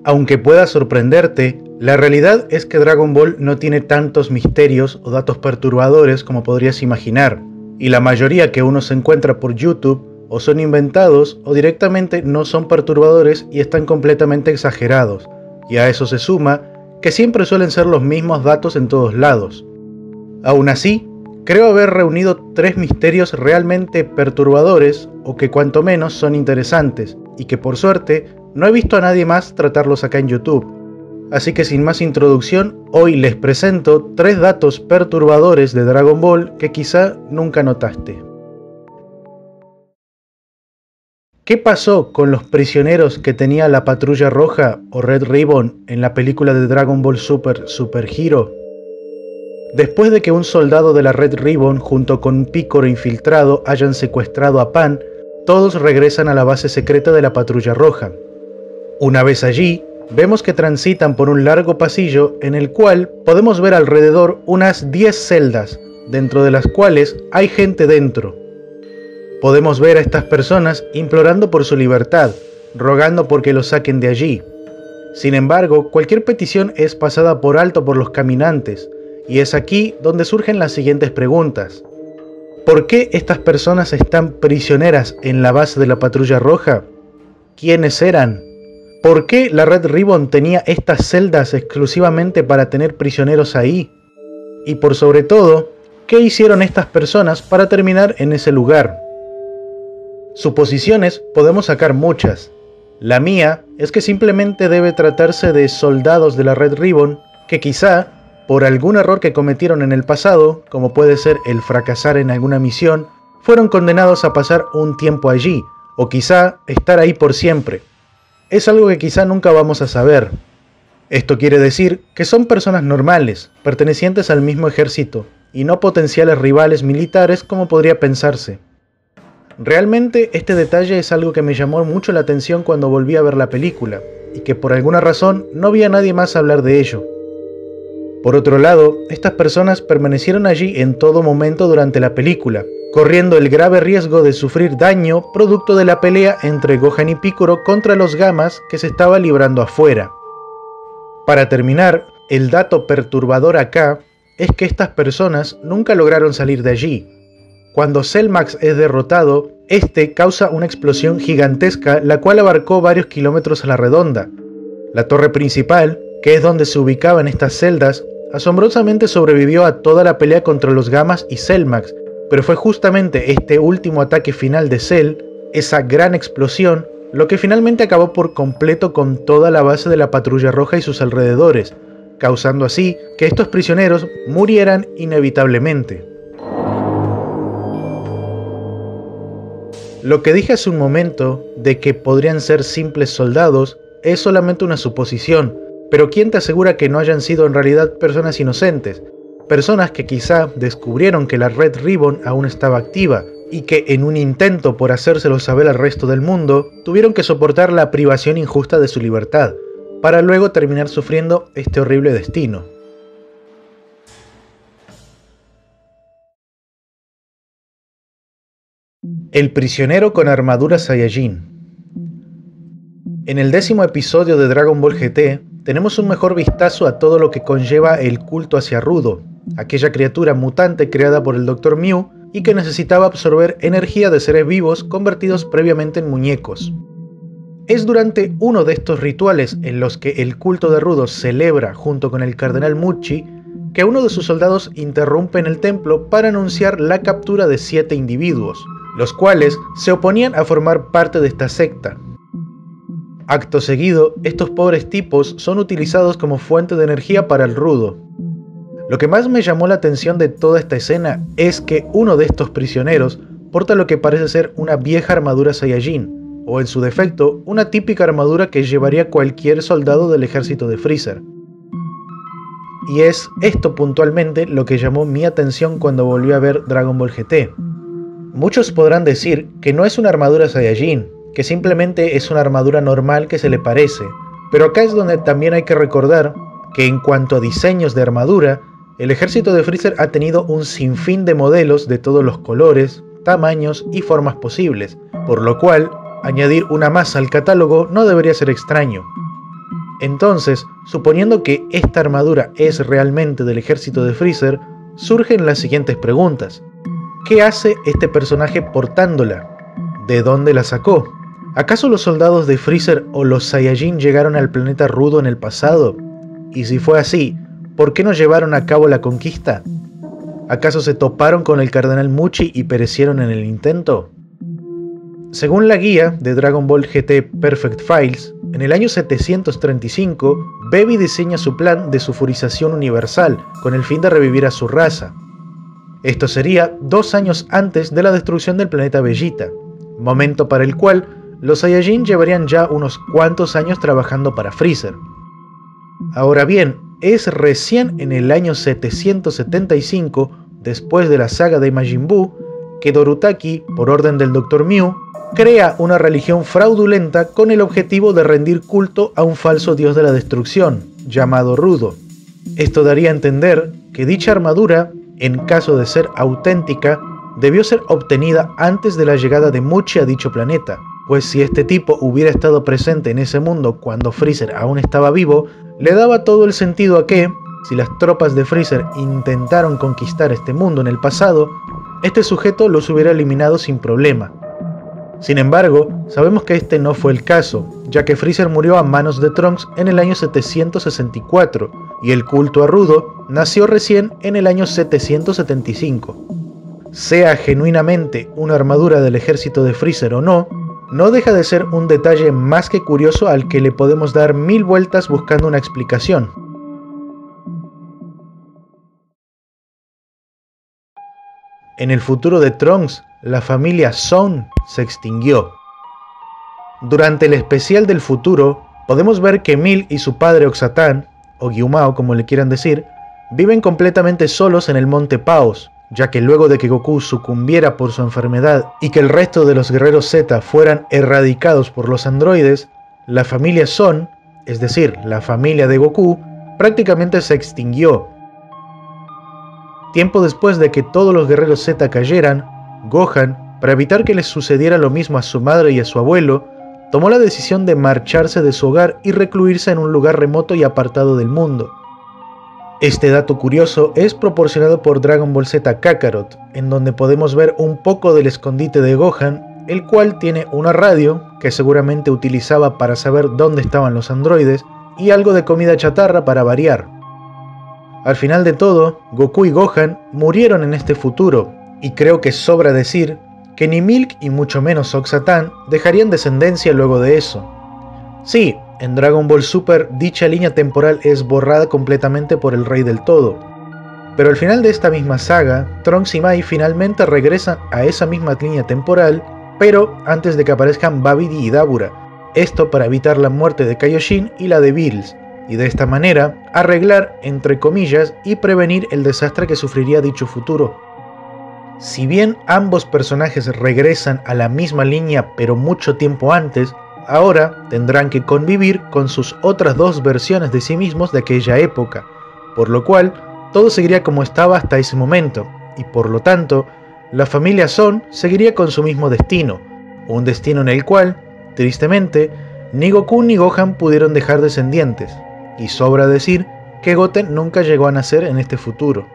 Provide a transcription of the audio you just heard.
Aunque pueda sorprenderte, la realidad es que Dragon Ball no tiene tantos misterios o datos perturbadores como podrías imaginar, y la mayoría que uno se encuentra por YouTube o son inventados o directamente no son perturbadores y están completamente exagerados, y a eso se suma que siempre suelen ser los mismos datos en todos lados. Aún así, creo haber reunido 3 misterios realmente perturbadores o que cuanto menos son interesantes y que por suerte no he visto a nadie más tratarlos acá en YouTube. Así que sin más introducción, hoy les presento 3 datos perturbadores de Dragon Ball que quizá nunca notaste. ¿Qué pasó con los prisioneros que tenía la Patrulla Roja o Red Ribbon en la película de Dragon Ball Super Hero? Después de que un soldado de la Red Ribbon junto con un Piccolo infiltrado hayan secuestrado a Pan, todos regresan a la base secreta de la Patrulla Roja. Una vez allí, vemos que transitan por un largo pasillo en el cual podemos ver alrededor unas 10 celdas, dentro de las cuales hay gente dentro. Podemos ver a estas personas implorando por su libertad, rogando porque los saquen de allí. Sin embargo, cualquier petición es pasada por alto por los caminantes, y es aquí donde surgen las siguientes preguntas. ¿Por qué estas personas están prisioneras en la base de la Patrulla Roja? ¿Quiénes eran? ¿Por qué la Red Ribbon tenía estas celdas exclusivamente para tener prisioneros ahí? Y por sobre todo, ¿qué hicieron estas personas para terminar en ese lugar? Suposiciones podemos sacar muchas. La mía es que simplemente debe tratarse de soldados de la Red Ribbon que quizá, por algún error que cometieron en el pasado, como puede ser el fracasar en alguna misión, fueron condenados a pasar un tiempo allí, o quizá estar ahí por siempre. Es algo que quizá nunca vamos a saber. Esto quiere decir que son personas normales, pertenecientes al mismo ejército, y no potenciales rivales militares como podría pensarse. Realmente este detalle es algo que me llamó mucho la atención cuando volví a ver la película, y que por alguna razón no vi a nadie más hablar de ello. Por otro lado, estas personas permanecieron allí en todo momento durante la película, corriendo el grave riesgo de sufrir daño producto de la pelea entre Gohan y Piccolo contra los Gamas que se estaba librando afuera. Para terminar, el dato perturbador acá es que estas personas nunca lograron salir de allí. Cuando Cellmax es derrotado, este causa una explosión gigantesca la cual abarcó varios kilómetros a la redonda. La torre principal, que es donde se ubicaban estas celdas, asombrosamente sobrevivió a toda la pelea contra los Gamas y Cellmax, pero fue justamente este último ataque final de Cell, esa gran explosión, lo que finalmente acabó por completo con toda la base de la Patrulla Roja y sus alrededores, causando así que estos prisioneros murieran inevitablemente. Lo que dije hace un momento de que podrían ser simples soldados es solamente una suposición, pero ¿quién te asegura que no hayan sido en realidad personas inocentes? Personas que quizá descubrieron que la Red Ribbon aún estaba activa y que en un intento por hacérselo saber al resto del mundo, tuvieron que soportar la privación injusta de su libertad, para luego terminar sufriendo este horrible destino. El prisionero con armadura Saiyajin. En el 10º episodio de Dragon Ball GT, tenemos un mejor vistazo a todo lo que conlleva el culto hacia Rudo, aquella criatura mutante creada por el Dr. Mew y que necesitaba absorber energía de seres vivos convertidos previamente en muñecos. Es durante uno de estos rituales en los que el culto de Rudo celebra junto con el cardenal Muchi que uno de sus soldados interrumpe en el templo para anunciar la captura de 7 individuos, los cuales se oponían a formar parte de esta secta. Acto seguido, estos pobres tipos son utilizados como fuente de energía para el Rudo. Lo que más me llamó la atención de toda esta escena es que uno de estos prisioneros porta lo que parece ser una vieja armadura Saiyajin, o en su defecto, una típica armadura que llevaría cualquier soldado del ejército de Freezer. Y es esto puntualmente lo que llamó mi atención cuando volví a ver Dragon Ball GT. Muchos podrán decir que no es una armadura Saiyajin, que simplemente es una armadura normal que se le parece, pero acá es donde también hay que recordar que en cuanto a diseños de armadura, el ejército de Freezer ha tenido un sinfín de modelos de todos los colores, tamaños y formas posibles, por lo cual añadir una más al catálogo no debería ser extraño. Entonces, suponiendo que esta armadura es realmente del ejército de Freezer, surgen las siguientes preguntas. ¿Qué hace este personaje portándola? ¿De dónde la sacó? ¿Acaso los soldados de Freezer o los Saiyajin llegaron al planeta Rudo en el pasado? Y si fue así, ¿por qué no llevaron a cabo la conquista? ¿Acaso se toparon con el Cardenal Muchi y perecieron en el intento? Según la guía de Dragon Ball GT Perfect Files, en el año 735, Baby diseña su plan de sulfurización universal con el fin de revivir a su raza. Esto sería 2 años antes de la destrucción del planeta Vegeta, momento para el cual los Saiyajin llevarían ya unos cuantos años trabajando para Freezer. Ahora bien, es recién en el año 775, después de la saga de Majin Buu, que Dorutaki, por orden del Dr. Mew, crea una religión fraudulenta con el objetivo de rendir culto a un falso dios de la destrucción, llamado Rudo. Esto daría a entender que dicha armadura, en caso de ser auténtica, debió ser obtenida antes de la llegada de Muchi a dicho planeta, pues si este tipo hubiera estado presente en ese mundo cuando Freezer aún estaba vivo, le daba todo el sentido a que, si las tropas de Freezer intentaron conquistar este mundo en el pasado, este sujeto los hubiera eliminado sin problema. Sin embargo, sabemos que este no fue el caso, ya que Freezer murió a manos de Trunks en el año 764, y el culto a Rudo nació recién en el año 775. Sea genuinamente una armadura del ejército de Freezer o no, no deja de ser un detalle más que curioso al que le podemos dar 1000 vueltas buscando una explicación. En el futuro de Trunks, la familia Son se extinguió. Durante el especial del futuro, podemos ver que Milk y su padre Oxatan, o Gyumao como le quieran decir, viven completamente solos en el monte Paos, ya que luego de que Goku sucumbiera por su enfermedad y que el resto de los guerreros Z fueran erradicados por los androides, la familia Son, es decir, la familia de Goku, prácticamente se extinguió. Tiempo después de que todos los guerreros Z cayeran, Gohan, para evitar que les sucediera lo mismo a su madre y a su abuelo, tomó la decisión de marcharse de su hogar y recluirse en un lugar remoto y apartado del mundo. Este dato curioso es proporcionado por Dragon Ball Z Kakarot, en donde podemos ver un poco del escondite de Gohan, el cual tiene una radio, que seguramente utilizaba para saber dónde estaban los androides, y algo de comida chatarra para variar. Al final de todo, Goku y Gohan murieron en este futuro, y creo que sobra decir que ni Milk y mucho menos Oxatan dejarían descendencia luego de eso. Sí, en Dragon Ball Super dicha línea temporal es borrada completamente por el Rey del Todo, pero al final de esta misma saga, Trunks y Mai finalmente regresan a esa misma línea temporal, pero antes de que aparezcan Babidi y Dabura, esto para evitar la muerte de Kaioshin y la de Bills, y de esta manera arreglar, entre comillas, y prevenir el desastre que sufriría dicho futuro. Si bien ambos personajes regresan a la misma línea pero mucho tiempo antes, ahora tendrán que convivir con sus otras dos versiones de sí mismos de aquella época, por lo cual todo seguiría como estaba hasta ese momento, y por lo tanto, la familia Son seguiría con su mismo destino, un destino en el cual, tristemente, ni Goku ni Gohan pudieron dejar descendientes, y sobra decir que Goten nunca llegó a nacer en este futuro.